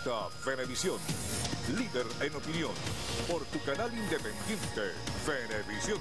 presenta Venevisión, líder en opinión, por tu canal independiente, Venevisión.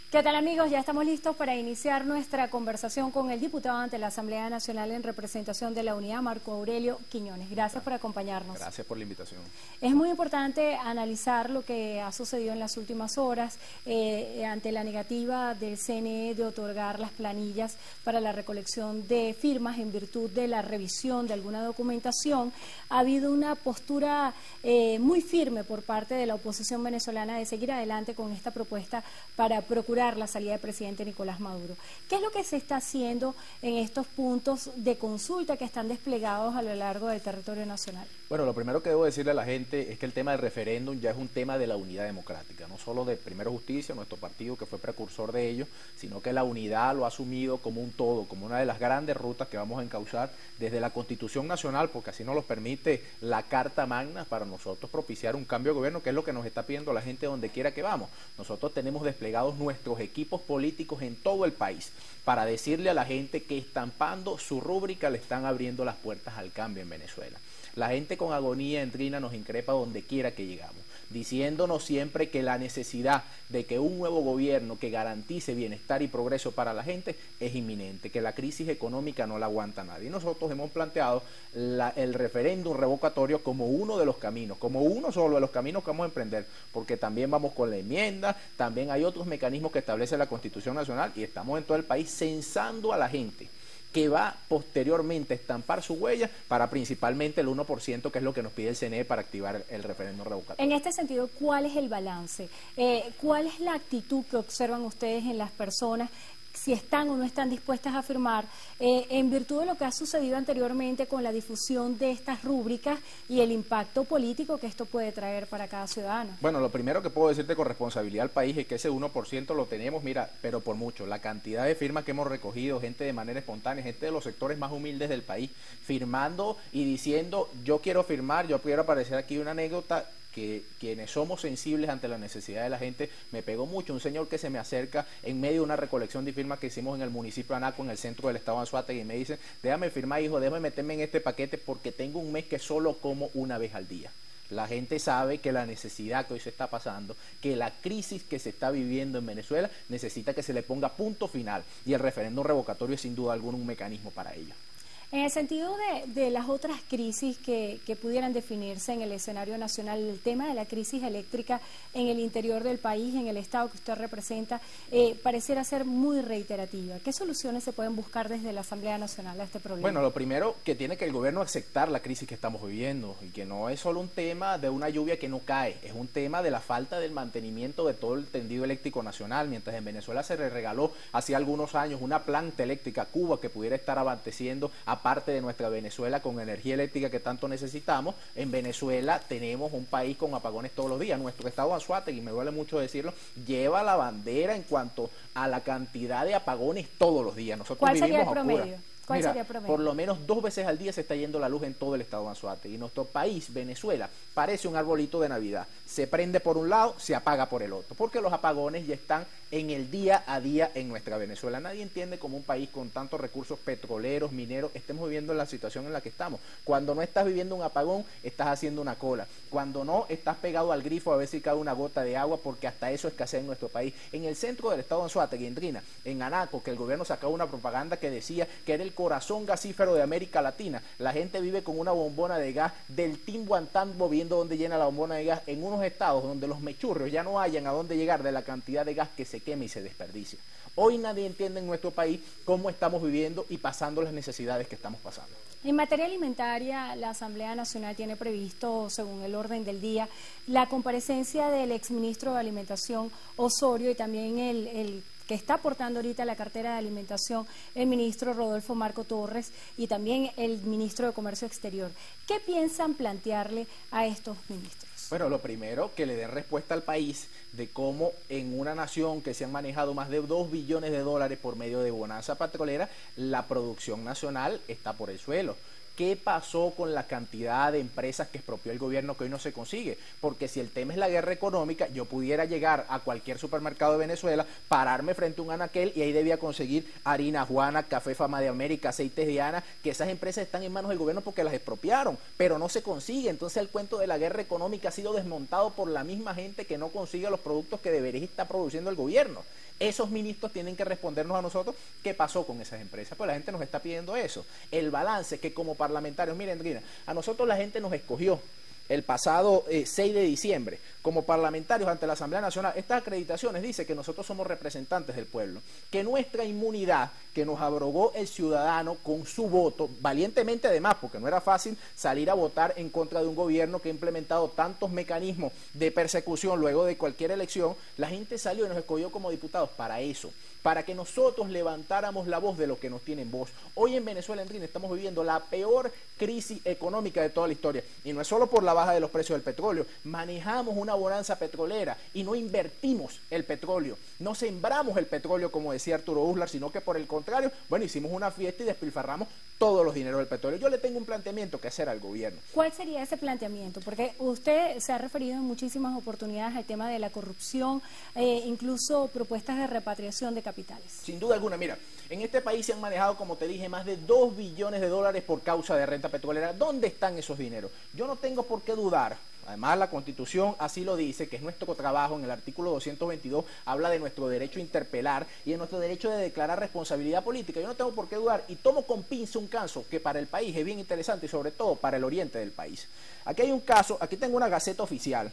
¿Qué tal, amigos? Ya estamos listos para iniciar nuestra conversación con el diputado ante la Asamblea Nacional en representación de la Unidad, Marco Aurelio Quiñones. Gracias por acompañarnos. Gracias por la invitación. Es muy importante analizar lo que ha sucedido en las últimas horas ante la negativa del CNE de otorgar las planillas para la recolección de firmas en virtud de la revisión de alguna documentación. Ha habido una postura muy firme por parte de la oposición venezolana de seguir adelante con esta propuesta para procurar la salida del presidente Nicolás Maduro. ¿Qué es lo que se está haciendo en estos puntos de consulta que están desplegados a lo largo del territorio nacional? Bueno, lo primero que debo decirle a la gente es que el tema del referéndum ya es un tema de la unidad democrática, no solo de Primero Justicia, nuestro partido que fue precursor de ello, sino que la unidad lo ha asumido como un todo, como una de las grandes rutas que vamos a encauzar desde la Constitución Nacional, porque así nos lo permite la Carta Magna para nosotros propiciar un cambio de gobierno, que es lo que nos está pidiendo la gente donde quiera que vamos. Nosotros tenemos desplegados nuestros equipos políticos en todo el país para decirle a la gente que estampando su rúbrica le están abriendo las puertas al cambio en Venezuela. La gente con agonía en trina nos increpa donde quiera que llegamos, diciéndonos siempre que la necesidad de que un nuevo gobierno que garantice bienestar y progreso para la gente es inminente, que la crisis económica no la aguanta nadie. Y nosotros hemos planteado el referéndum revocatorio como uno de los caminos, como uno solo de los caminos que vamos a emprender, porque también vamos con la enmienda, también hay otros mecanismos que establece la Constitución Nacional y estamos en todo el país censando a la gente que va posteriormente a estampar su huella para principalmente el 1%, que es lo que nos pide el CNE para activar el referéndum revocatorio. En este sentido, ¿cuál es el balance? ¿Cuál es la actitud que observan ustedes en las personas, si están o no están dispuestas a firmar, en virtud de lo que ha sucedido anteriormente con la difusión de estas rúbricas y el impacto político que esto puede traer para cada ciudadano? Bueno, lo primero que puedo decirte con responsabilidad al país es que ese 1% lo tenemos, mira, pero por mucho. La cantidad de firmas que hemos recogido, gente de manera espontánea, gente de los sectores más humildes del país, firmando y diciendo, yo quiero firmar, yo quiero aparecer aquí una anécdota, que quienes somos sensibles ante la necesidad de la gente, me pegó mucho un señor que se me acerca en medio de una recolección de firmas que hicimos en el municipio de Anaco, en el centro del estado de Anzoátegui, y me dice, déjame firmar, hijo, déjame meterme en este paquete porque tengo un mes que solo como una vez al día. La gente sabe que la necesidad que hoy se está pasando, que la crisis que se está viviendo en Venezuela necesita que se le ponga punto final, y el referéndum revocatorio es sin duda alguna un mecanismo para ello. En el sentido de las otras crisis que pudieran definirse en el escenario nacional, el tema de la crisis eléctrica en el interior del país, en el estado que usted representa, pareciera ser muy reiterativa. ¿Qué soluciones se pueden buscar desde la Asamblea Nacional a este problema? Bueno, lo primero que tiene que el gobierno aceptar la crisis que estamos viviendo y que no es solo un tema de una lluvia que no cae, es un tema de la falta del mantenimiento de todo el tendido eléctrico nacional. Mientras en Venezuela se le regaló hace algunos años una planta eléctrica a Cuba que pudiera estar abasteciendo aparte de nuestra Venezuela con energía eléctrica que tanto necesitamos, en Venezuela tenemos un país con apagones todos los días. Nuestro estado de Anzoátegui, y me duele mucho decirlo, lleva la bandera en cuanto a la cantidad de apagones todos los días. Nosotros ¿Cuál sería vivimos el promedio? ¿Cuál sería el promedio? Por lo menos 2 veces al día se está yendo la luz en todo el estado de Anzoátegui. Y nuestro país, Venezuela, parece un arbolito de Navidad. Se prende por un lado, se apaga por el otro, porque los apagones ya están en el día a día en nuestra Venezuela. Nadie entiende cómo un país con tantos recursos petroleros, mineros, estemos viviendo en la situación en la que estamos. Cuando no estás viviendo un apagón, estás haciendo una cola. Cuando no, estás pegado al grifo a ver si cae una gota de agua, porque hasta eso escasea en nuestro país. En el centro del estado de Anzoátegui, en Trina, en Anaco, que el gobierno sacaba una propaganda que decía que era el corazón gasífero de América Latina. La gente vive con una bombona de gas del timbo a tambo, viendo dónde llena la bombona de gas en unos estados donde los mechurrios ya no hayan a dónde llegar de la cantidad de gas que se quema y se desperdicia. Hoy nadie entiende en nuestro país cómo estamos viviendo y pasando las necesidades que estamos pasando. En materia alimentaria, la Asamblea Nacional tiene previsto, según el orden del día, la comparecencia del exministro de Alimentación Osorio y también el que está aportando ahorita la cartera de alimentación, el ministro Rodolfo Marco Torres y también el ministro de Comercio Exterior. ¿Qué piensan plantearle a estos ministros? Bueno, lo primero, que le den respuesta al país de cómo en una nación que se han manejado más de 2 billones de dólares por medio de bonanza petrolera, la producción nacional está por el suelo. ¿qué pasó con la cantidad de empresas que expropió el gobierno que hoy no se consigue? Porque si el tema es la guerra económica, yo pudiera llegar a cualquier supermercado de Venezuela, pararme frente a un anaquel y ahí debía conseguir harina Juana, café Fama de América, aceites Diana, que esas empresas están en manos del gobierno porque las expropiaron, pero no se consigue. Entonces el cuento de la guerra económica ha sido desmontado por la misma gente que no consigue los productos que debería estar produciendo el gobierno. Esos ministros tienen que respondernos a nosotros qué pasó con esas empresas, pues la gente nos está pidiendo eso. El balance que como parlamentarios, miren, a nosotros la gente nos escogió el pasado 6 de diciembre como parlamentarios ante la Asamblea Nacional. Estas acreditaciones dicen que nosotros somos representantes del pueblo, que nuestra inmunidad que nos abrogó el ciudadano con su voto, valientemente además, porque no era fácil salir a votar en contra de un gobierno que ha implementado tantos mecanismos de persecución luego de cualquier elección, la gente salió y nos escogió como diputados para eso, para que nosotros levantáramos la voz de los que nos tienen voz. Hoy en Venezuela, Andrín, estamos viviendo la peor crisis económica de toda la historia, y no es solo por la baja de los precios del petróleo. Manejamos una bonanza petrolera y no invertimos el petróleo, no sembramos el petróleo como decía Arturo Uslar, sino que por el contrario, bueno, hicimos una fiesta y despilfarramos todos los dineros del petróleo. Yo le tengo un planteamiento que hacer al gobierno. ¿Cuál sería ese planteamiento? Porque usted se ha referido en muchísimas oportunidades al tema de la corrupción, incluso propuestas de repatriación de capitales. Sin duda alguna, mira, en este país se han manejado, como te dije, más de 2 billones de dólares por causa de renta petrolera. ¿Dónde están esos dineros? Yo no tengo por qué dudar. Además, la Constitución así lo dice, que es nuestro trabajo. En el artículo 222 habla de nuestro derecho a interpelar y de nuestro derecho de declarar responsabilidad política. Yo no tengo por qué dudar y tomo con pinza un caso que para el país es bien interesante y sobre todo para el oriente del país. Aquí hay un caso, aquí tengo una Gaceta Oficial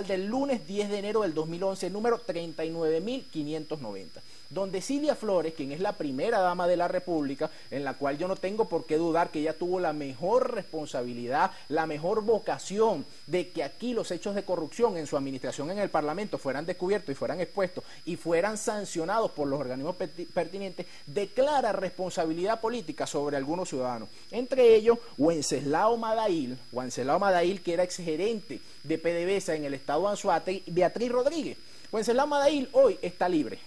del lunes 10 de enero del 2011, número 39.590. Donde Cilia Flores, quien es la primera dama de la República, en la cual yo no tengo por qué dudar que ella tuvo la mejor responsabilidad, la mejor vocación de que aquí los hechos de corrupción en su administración en el Parlamento fueran descubiertos y fueran expuestos y fueran sancionados por los organismos pertinentes, declara responsabilidad política sobre algunos ciudadanos. Entre ellos, Wenceslao Madail, que era exgerente de PDVSA en el estado de Anzoátegui, Beatriz Rodríguez. Wenceslao Madail hoy está libre.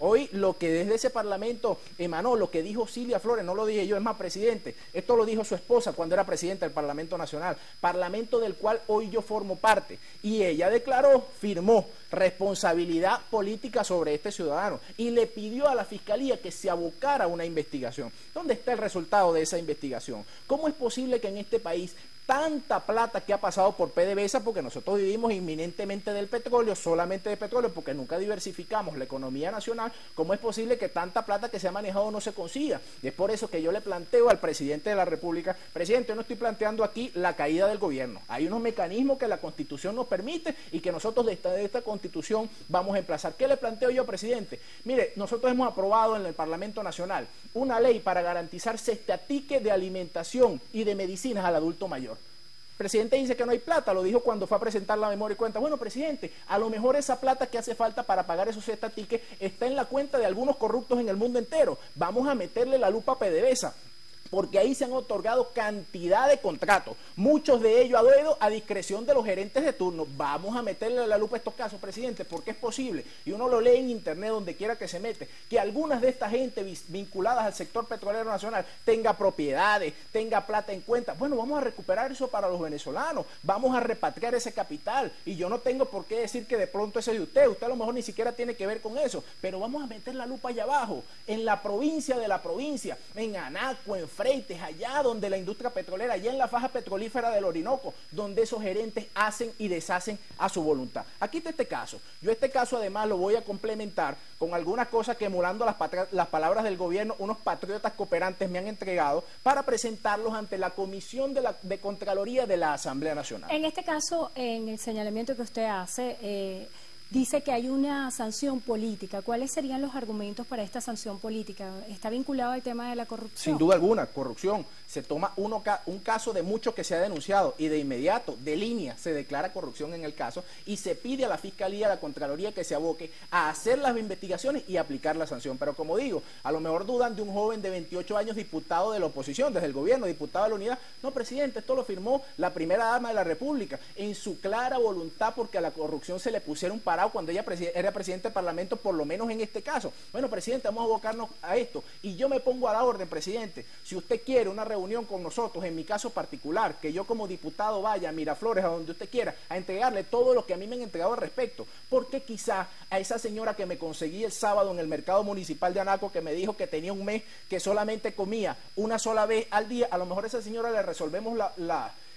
Hoy lo que desde ese parlamento emanó, lo que dijo Cilia Flores, no lo dije yo, es más, presidente, esto lo dijo su esposa cuando era presidenta del Parlamento Nacional, parlamento del cual hoy yo formo parte, y ella declaró, firmó responsabilidad política sobre este ciudadano y le pidió a la Fiscalía que se abocara a una investigación. ¿Dónde está el resultado de esa investigación? ¿Cómo es posible que en este país tanta plata que ha pasado por PDVSA, porque nosotros vivimos inminentemente del petróleo, solamente de petróleo, porque nunca diversificamos la economía nacional? ¿Cómo es posible que tanta plata que se ha manejado no se consiga? Y es por eso que yo le planteo al presidente de la República, presidente, yo no estoy planteando aquí la caída del gobierno, hay unos mecanismos que la Constitución nos permite y que nosotros de esta Constitución vamos a emplazar. ¿Qué le planteo yo, presidente? Mire, nosotros hemos aprobado en el Parlamento Nacional una ley para garantizar cestatique de alimentación y de medicinas al adulto mayor. El presidente dice que no hay plata, lo dijo cuando fue a presentar la memoria y cuenta. Bueno, presidente, a lo mejor esa plata que hace falta para pagar esos cestatiques está en la cuenta de algunos corruptos en el mundo entero. Vamos a meterle la lupa a PDVSA, porque ahí se han otorgado cantidad de contratos, muchos de ellos a dedo, a discreción de los gerentes de turno. Vamos a meterle la lupa a estos casos, presidente, porque es posible, y uno lo lee en internet donde quiera que se mete, que algunas de esta gente vinculadas al sector petrolero nacional tenga propiedades, tenga plata en cuenta. Bueno, vamos a recuperar eso para los venezolanos, vamos a repatriar ese capital, y yo no tengo por qué decir que de pronto ese es de usted a lo mejor ni siquiera tiene que ver con eso, pero vamos a meter la lupa allá abajo, en la provincia de la provincia, en Anaco, en Freites, allá donde la industria petrolera, allá en la faja petrolífera del Orinoco, donde esos gerentes hacen y deshacen a su voluntad. Aquí está este caso. Yo este caso además lo voy a complementar con algunas cosas que, emulando las palabras del gobierno, unos patriotas cooperantes me han entregado para presentarlos ante la Comisión de Contraloría de la Asamblea Nacional. En este caso, en el señalamiento que usted hace, dice que hay una sanción política. ¿Cuáles serían los argumentos para esta sanción política? ¿Está vinculado al tema de la corrupción? Sin duda alguna, corrupción. Se toma un caso de muchos que se ha denunciado y de inmediato, de línea, se declara corrupción en el caso y se pide a la Fiscalía, a la Contraloría que se aboque a hacer las investigaciones y aplicar la sanción. Pero como digo, a lo mejor dudan de un joven de 28 años, diputado de la oposición, desde el gobierno, diputado de la Unidad. No, presidente, esto lo firmó la primera dama de la República en su clara voluntad porque a la corrupción se le pusieron para parado cuando ella era presidente del Parlamento, por lo menos en este caso. Bueno, presidente, vamos a abocarnos a esto. Y yo me pongo a la orden, presidente. Si usted quiere una reunión con nosotros, en mi caso particular, que yo como diputado vaya a Miraflores, a donde usted quiera, a entregarle todo lo que a mí me han entregado al respecto. Porque quizá a esa señora que me conseguí el sábado en el mercado municipal de Anaco, que me dijo que tenía un mes que solamente comía una sola vez al día, a lo mejor a esa señora le resolvemos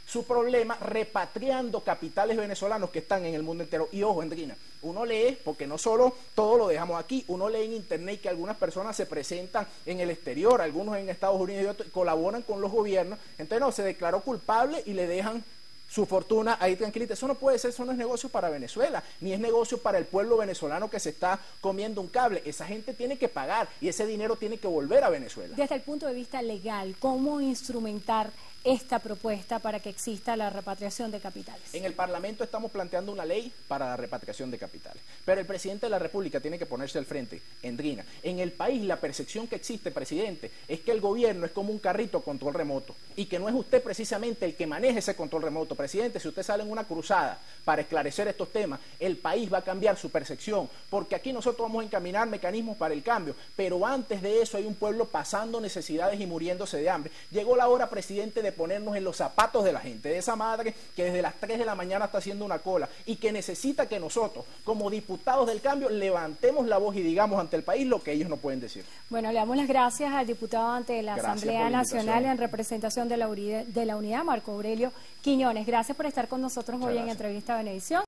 su problema repatriando capitales venezolanos que están en el mundo entero. Y ojo, Andrina, uno lee, porque no solo todo lo dejamos aquí, uno lee en internet que algunas personas se presentan en el exterior, algunos en Estados Unidos y otros, colaboran con los gobiernos, entonces no, se declaró culpable y le dejan su fortuna ahí tranquilita. Eso no puede ser, eso no es negocio para Venezuela, ni es negocio para el pueblo venezolano que se está comiendo un cable. Esa gente tiene que pagar y ese dinero tiene que volver a Venezuela. Desde el punto de vista legal, ¿cómo instrumentar esta propuesta para que exista la repatriación de capitales? En el Parlamento estamos planteando una ley para la repatriación de capitales, pero el presidente de la República tiene que ponerse al frente. Endrina, en el país la percepción que existe, presidente, es que el gobierno es como un carrito a control remoto y que no es usted precisamente el que maneja ese control remoto. Presidente, si usted sale en una cruzada para esclarecer estos temas, el país va a cambiar su percepción, porque aquí nosotros vamos a encaminar mecanismos para el cambio, pero antes de eso hay un pueblo pasando necesidades y muriéndose de hambre. Llegó la hora, presidente, de ponernos en los zapatos de la gente, de esa madre que desde las 3 de la mañana está haciendo una cola y que necesita que nosotros, como diputados del cambio, levantemos la voz y digamos ante el país lo que ellos no pueden decir. Bueno, le damos las gracias al diputado ante la Asamblea Nacional en representación de la unidad, Marco Aurelio Quiñones. Gracias por estar con nosotros hoy en Entrevista Venevisión.